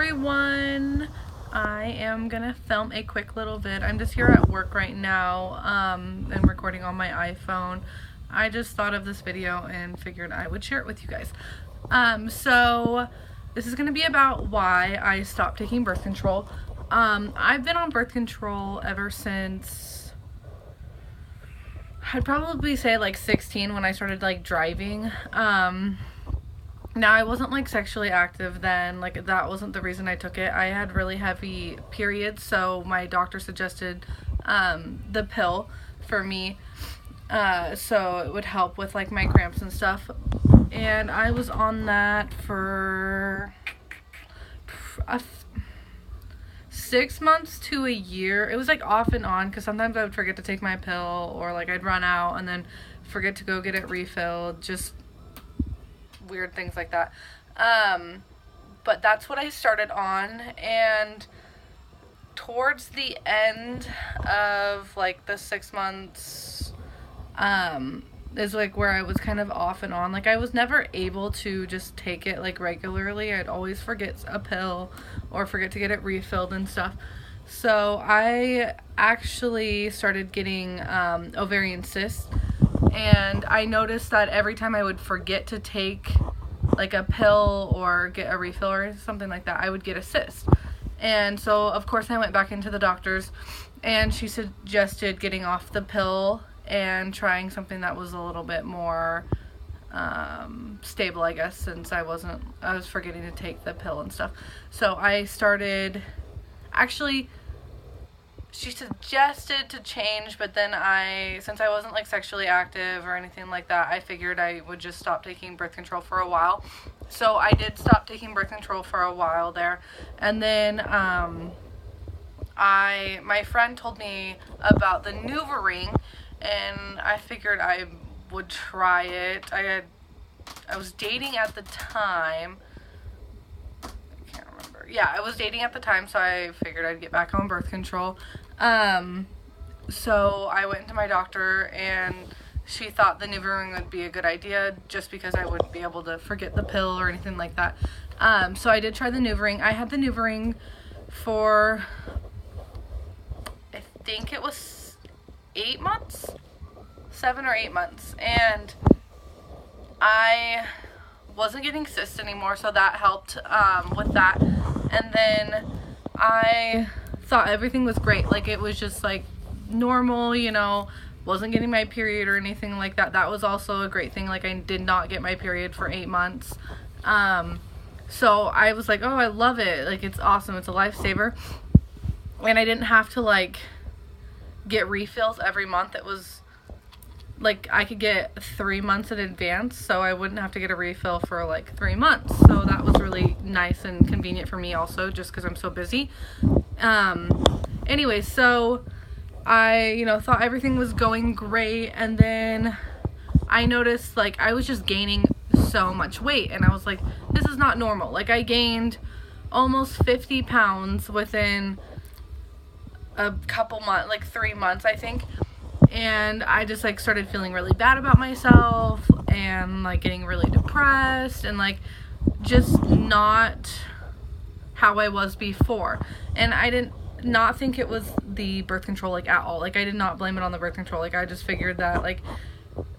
everyone. I am gonna film a quick little vid. I'm just here at work right now and recording on my iPhone. I just thought of this video and figured I would share it with you guys. So this is gonna be about why I stopped taking birth control. I've been on birth control ever since, I'd probably say like 16 when I started like driving. Now, I wasn't like sexually active then, like that wasn't the reason I took it. I had really heavy periods, so my doctor suggested the pill for me, so it would help with like my cramps and stuff. And I was on that for 6 months to a year. It was like off and on, because sometimes I would forget to take my pill, or like I'd run out and then forget to go get it refilled, just weird things like that. But that's what I started on, and towards the end of like the 6 months is like where I was kind of off and on. Like I was never able to just take it like regularly. I'd always forget a pill or forget to get it refilled and stuff. So I actually started getting ovarian cysts. And I noticed that every time I would forget to take like a pill or get a refill or something like that, I would get a cyst. And so of course I went back into the doctor's, and she suggested getting off the pill and trying something that was a little bit more stable, I guess, since I was forgetting to take the pill and stuff. So I started, actually she suggested to change, but then since I wasn't like sexually active or anything like that, I figured I would just stop taking birth control for a while. So I did stop taking birth control for a while there. And then my friend told me about the NuvaRing, and I figured I would try it. I was dating at the time. Yeah, I was dating at the time, so I figured I'd get back on birth control. So I went to my doctor, and she thought the NuvaRing would be a good idea just because I wouldn't be able to forget the pill or anything like that. So I did try the NuvaRing. I had the NuvaRing for, I think it was 8 months? 7 or 8 months. And I wasn't getting cysts anymore, so that helped with that. And then I thought everything was great. Like it was just like normal, you know, wasn't getting my period or anything like that. That was also a great thing. Like I did not get my period for 8 months. So I was like, oh, I love it. Like it's awesome. It's a lifesaver. And I didn't have to like get refills every month. It was like I could get 3 months in advance, so I wouldn't have to get a refill for like 3 months. So that was really nice and convenient for me also, just because I'm so busy. Anyway, so I, thought everything was going great, and then I noticed like I was just gaining so much weight, and I was like, this is not normal. Like I gained almost 50 pounds within a couple months, like 3 months, I think. And I just like started feeling really bad about myself, and like getting really depressed, and like just not how I was before. And I did not think it was the birth control like at all. Like I did not blame it on the birth control. Like I just figured that like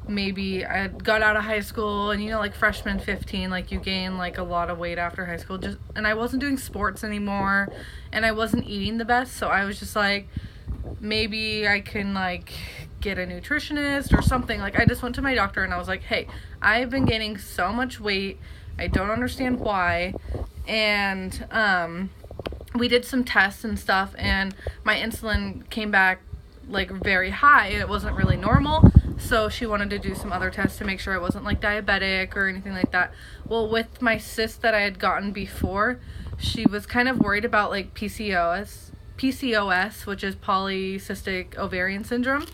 maybe I got out of high school, and like freshman 15, like you gain like a lot of weight after high school, and I wasn't doing sports anymore, and I wasn't eating the best. So I was just like, maybe I can like get a nutritionist or something. Like I just went to my doctor, and I was like, hey, I've been gaining so much weight, I don't understand why. And we did some tests and stuff, and my insulin came back like very high. It wasn't really normal, so she wanted to do some other tests to make sure I wasn't like diabetic or anything like that. Well, with my cyst that I had gotten before, she was kind of worried about like PCOS, which is polycystic ovarian syndrome,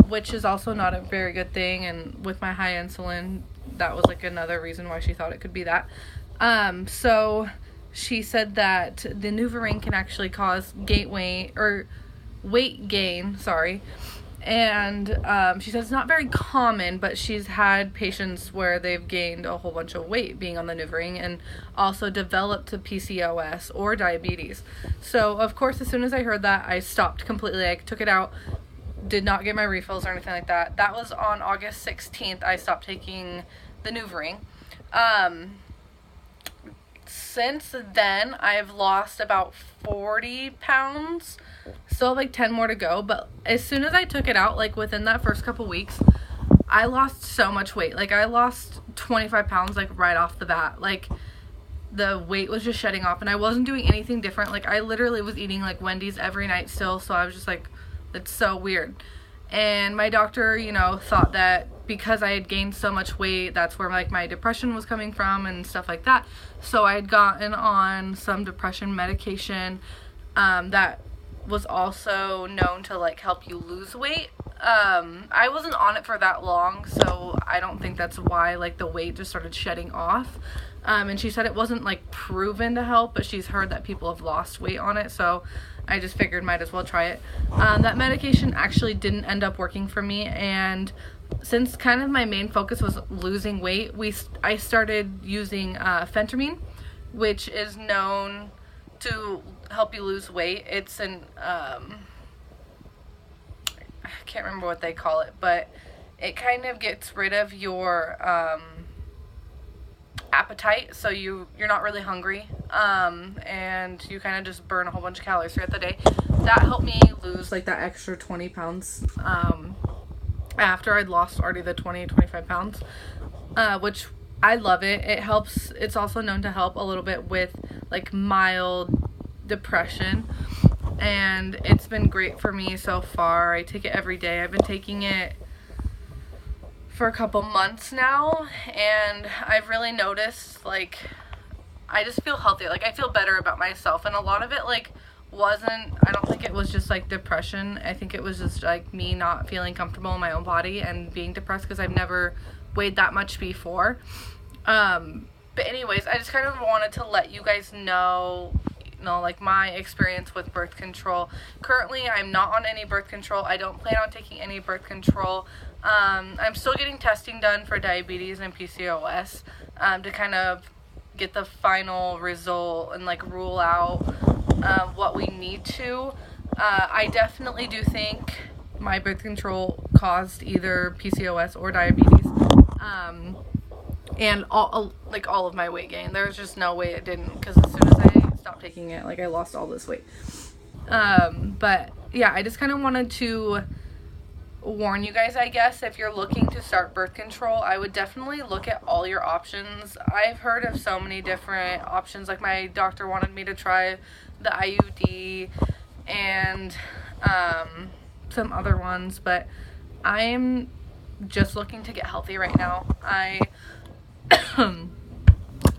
which is also not a very good thing. And with my high insulin, that was like another reason why she thought it could be that. So she said that the NuvaRing can actually cause weight gain, And she says it's not very common, but she's had patients where they've gained a whole bunch of weight being on the NuvaRing and also developed to PCOS or diabetes. So, of course, as soon as I heard that, I stopped completely. I took it out, did not get my refills or anything like that. That was on August 16th. I stopped taking the NuvaRing. Since then, I've lost about 40 pounds. Still like 10 more to go, but as soon as I took it out, like within that first couple weeks, I lost so much weight. Like I lost 25 pounds like right off the bat. Like the weight was just shedding off and I wasn't doing anything different. Like I literally was eating like Wendy's every night still, so I was just like, it's so weird. And my doctor, thought that because I had gained so much weight, that's where like my depression was coming from and stuff like that. So I had gotten on some depression medication that was also known to like help you lose weight. I wasn't on it for that long, so I don't think that's why like the weight just started shedding off. And she said it wasn't like proven to help, but she's heard that people have lost weight on it, so I just figured might as well try it. That medication actually didn't end up working for me, and since kind of my main focus was losing weight, I started using phentermine, which is known to help you lose weight. It's an I can't remember what they call it, but it kind of gets rid of your appetite, so you're not really hungry, and you kind of just burn a whole bunch of calories throughout the day. That helped me lose like that extra 20 pounds after I'd lost already the 25 pounds, which I love it. It helps. It's also known to help a little bit with like mild depression, and it's been great for me so far. I take it every day. I've been taking it for a couple months now, and I've really noticed like I just feel healthier. Like I feel better about myself, and a lot of it like I don't think it was just like depression. I think it was just like me not feeling comfortable in my own body and being depressed because I've never weighed that much before. But anyways, I just kind of wanted to let you guys know, like my experience with birth control. Currently, I'm not on any birth control. I don't plan on taking any birth control. I'm still getting testing done for diabetes and PCOS to kind of get the final result and like rule out what we need to. I definitely do think my birth control caused either PCOS or diabetes, and all of my weight gain. There's just no way it didn't, because as soon as I stopped taking it, like I lost all this weight. But yeah, I just kind of wanted to warn you guys, I guess, if you're looking to start birth control, I would definitely look at all your options. I've heard of so many different options. Like my doctor wanted me to try the IUD and some other ones, but I'm just looking to get healthy right now. I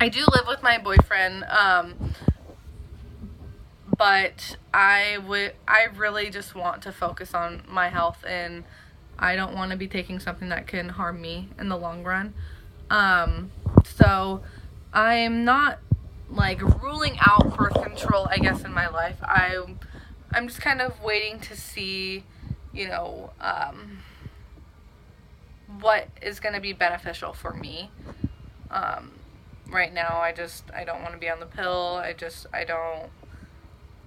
do live with my boyfriend, but I really just want to focus on my health, and I don't want to be taking something that can harm me in the long run. So I'm not like ruling out birth control, I guess, in my life. I'm just kind of waiting to see, what is going to be beneficial for me. Right now, I don't want to be on the pill. I don't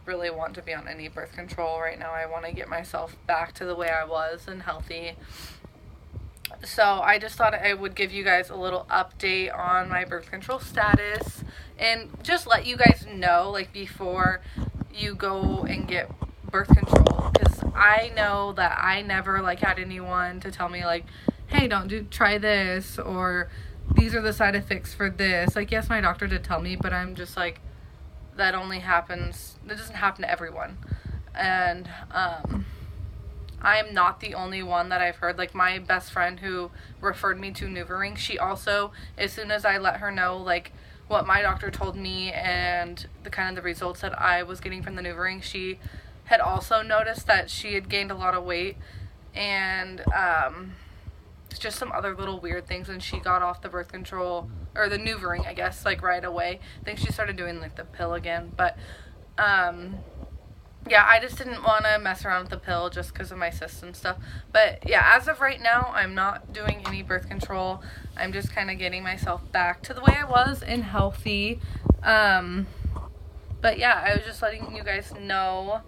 really want to be on any birth control right now. I want to get myself back to the way I was and healthy. So I just thought I would give you guys a little update on my birth control status and just let you guys know, like, before you go and get birth control, because I know that I never like had anyone to tell me like, hey, try this, or these are the side effects for this. Like, yes, my doctor did tell me, but I'm just like, that doesn't happen to everyone. And I'm not the only one that I've heard. Like, my best friend who referred me to NuvaRing, she also, as soon as I let her know like what my doctor told me and the results that I was getting from the NuvaRing, she had also noticed that she had gained a lot of weight, and just some other little weird things, and she got off the birth control, or the NuvaRing, I guess, like right away. I think she started doing like the pill again, but yeah, I just didn't want to mess around with the pill just because of my cysts and stuff. But yeah, as of right now, I'm not doing any birth control. I'm just kind of getting myself back to the way I was and healthy. But yeah, I was just letting you guys know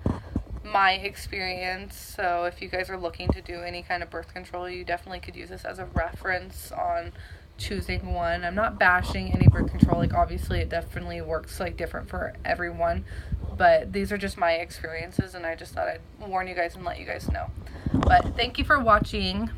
my experience. So if you guys are looking to do any kind of birth control, you definitely could use this as a reference on choosing one. I'm not bashing any birth control. Like, obviously it definitely works like different for everyone, but these are just my experiences, and I just thought I'd warn you guys and let you guys know. But thank you for watching.